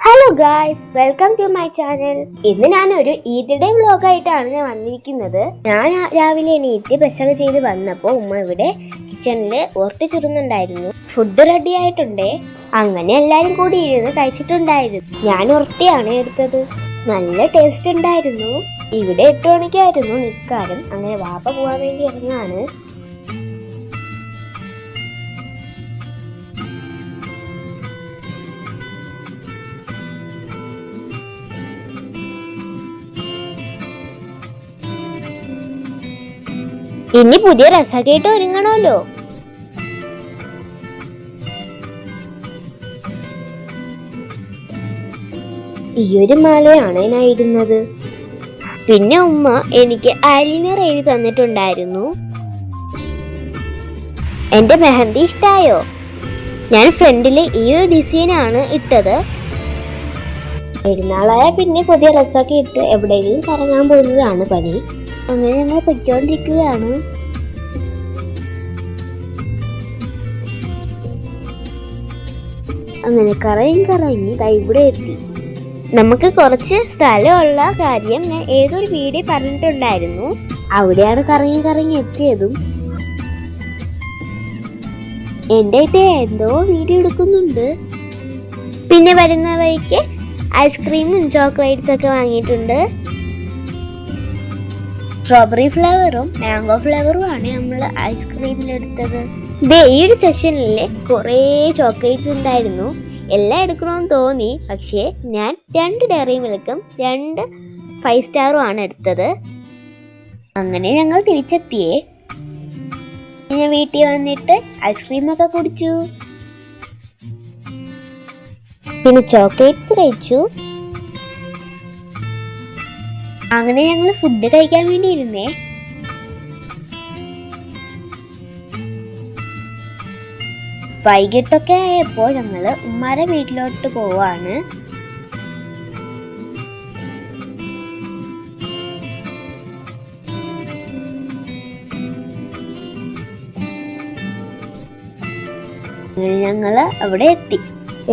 Hello guys, welcome to my channel. ഇന്ന് ഞാനൊരു Eid day വ്ലോഗായിട്ടാണ് വന്നിരിക്കുന്നത്. ഞാൻ രാവിലെ എണീറ്റ് പെശക ചെയ്ത് വന്നപ്പോൾ ഉമ്മ ഇവിടെ കിച്ചണില് ഉരുട്ടി ചുരുന്നുണ്ടായിരുന്നു. Food ready ആയിട്ടുണ്ടേ. അങ്ങനെ എല്ലാരും കൂടി ഇരുന്ന് കഴിച്ചിട്ടുണ്ടായിരുന്നു. ഞാൻ ഉരുട്ടിയാണ് എടുത്തത്. നല്ല ടേസ്റ്റ് ഉണ്ടായിരുന്നു. ഇവിടെ 8 മണിക്കായിരുന്നു നിസ്കാരം. അങ്ങനെ വാപ്പ പോവാൻ വേണ്ടി ഇറങ്ങാണ്. ഇനി പുതിയ രസമായിട്ട് ഒരുങ്ങണമല്ലോ. ഈ ഒരു മാലയാണ് ഞാൻ ഇടുന്നത്. പിന്നെ ഉമ്മ എനിക്ക് ഐലൈനർ എഴുതി തന്നിട്ടുണ്ടായിരുന്നു. എന്റെ മെഹന്തി ഇഷ്ടായോ? ഞാൻ ഫ്രണ്ടില് ഈ ഒരു ഡിസൈനാണ് ഇട്ടത്. പെരുന്നാളായ പിന്നെ പുതിയ ഡ്രസ്സൊക്കെ ഇട്ട് എവിടെയെങ്കിലും കറങ്ങാൻ പോകുന്നതാണ് പണി. അങ്ങനെ ഞങ്ങൾ പൊയ്ക്കൊണ്ടിരിക്കുകയാണ്. അങ്ങനെ കറങ്ങി ഇവിടെ എത്തി. നമുക്ക് കുറച്ച് സ്ഥലമുള്ള കാര്യം ഞാൻ ഏതൊരു വീഡിയോ പറഞ്ഞിട്ടുണ്ടായിരുന്നു. അവിടെയാണ് കറങ്ങി എത്തിയതും. എന്റെ എന്തോ വീഡിയോ എടുക്കുന്നുണ്ട്. പിന്നെ വരുന്ന വഴിക്ക് ഐസ്ക്രീമും ചോക്ലേറ്റ്സ് ഒക്കെ വാങ്ങിയിട്ടുണ്ട്. സ്ട്രോബെറി ഫ്ലേവറും മാംഗോ ഫ്ലേവറും ആണ് നമ്മൾ ഐസ്ക്രീമിലെടുത്തത്. ഈ ഒരു സെഷനിൽ കുറേ ചോക്ലേറ്റ്സ് ഉണ്ടായിരുന്നു. എല്ലാം എടുക്കണമെന്ന് തോന്നി, പക്ഷേ ഞാൻ 2 ഡയറി മിൽക്കും 2 5 സ്റ്റാറും ആണ് എടുത്തത്. അങ്ങനെ ഞങ്ങൾ തിരിച്ചെത്തിയേ. ഞാൻ വീട്ടിൽ വന്നിട്ട് ഐസ്ക്രീമൊക്കെ കുടിച്ചു. പിന്നെ ചോക്ലേറ്റ്സ് കഴിച്ചു. അങ്ങനെ ഞങ്ങൾ ഫുഡ് കഴിക്കാൻ വേണ്ടി ഇരുന്നേ. വൈകിട്ടൊക്കെ ആയപ്പോൾ ഞങ്ങള് ഉമ്മാരെ വീട്ടിലോട്ട് പോവാണ്. ഞങ്ങള് അവിടെ എത്തി.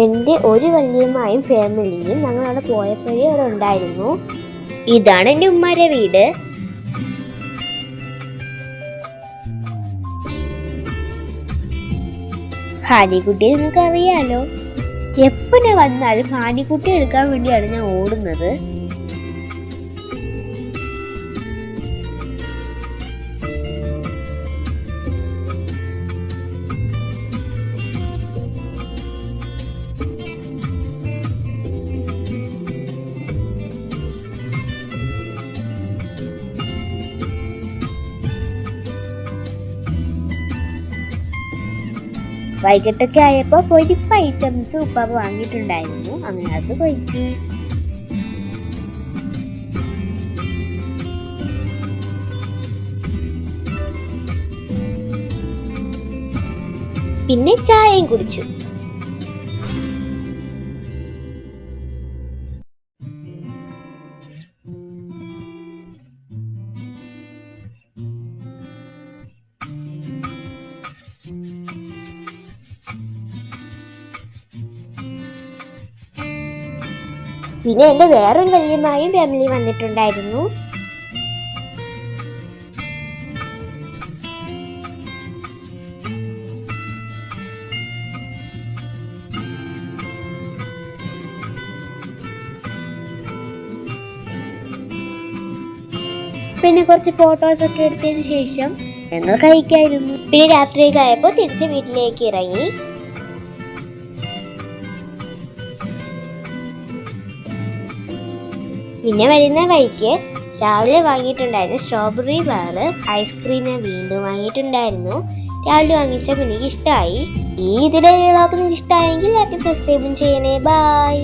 എൻ്റെ ഒരു വല്യമ്മയും ഫാമിലിയും ഞങ്ങൾ അവിടെ പോയപ്പോഴേ അവിടെ ഉണ്ടായിരുന്നു. ഇതാണ് എൻ്റെ ഉമ്മാരെ വീട്. ഹാനിക്കുട്ടി നിങ്ങൾക്ക് അറിയാലോ. എപ്പോ ഞാൻ വന്നാലും ഹാനിക്കുട്ടി എടുക്കാൻ വേണ്ടിയാണ് ഞാൻ ഓടുന്നത്. വൈകിട്ടൊക്കെ ആയപ്പോൾ പൊരിപ്പ് ഐറ്റംസ് ഉപ്പാപ്പ വാങ്ങിയിട്ടുണ്ടായിരുന്നു. അങ്ങനെ അത് കഴിച്ചു. പിന്നെ ചായയും കുടിച്ചു. പിന്നെ എൻ്റെ വേറൊരു വല്യമ്മയും ഫാമിലി വന്നിട്ടുണ്ടായിരുന്നു. പിന്നെ കുറച്ച് ഫോട്ടോസ് ഒക്കെ എടുത്തതിന് ശേഷം ഞങ്ങൾ കഴിക്കായിരുന്നു. പിന്നെ രാത്രിയൊക്കെ ആയപ്പോൾ തിരിച്ച് വീട്ടിലേക്ക് ഇറങ്ങി. പിന്നെ വരുന്ന വഴിക്ക് രാവിലെ വാങ്ങിയിട്ടുണ്ടായിരുന്നു സ്ട്രോബെറി ബാർ ഐസ്ക്രീം ഞാൻ വീണ്ടും വാങ്ങിയിട്ടുണ്ടായിരുന്നു. രാവിലെ വാങ്ങിച്ചപ്പോൾ എനിക്ക് ഇഷ്ടമായി. ഈ ഇതിലെ വ്ളോഗ് നിങ്ങൾക്ക് ഇഷ്ടമായെങ്കിൽ ലൈക്കും സബ്സ്ക്രൈബും ചെയ്യണേ. ബൈ.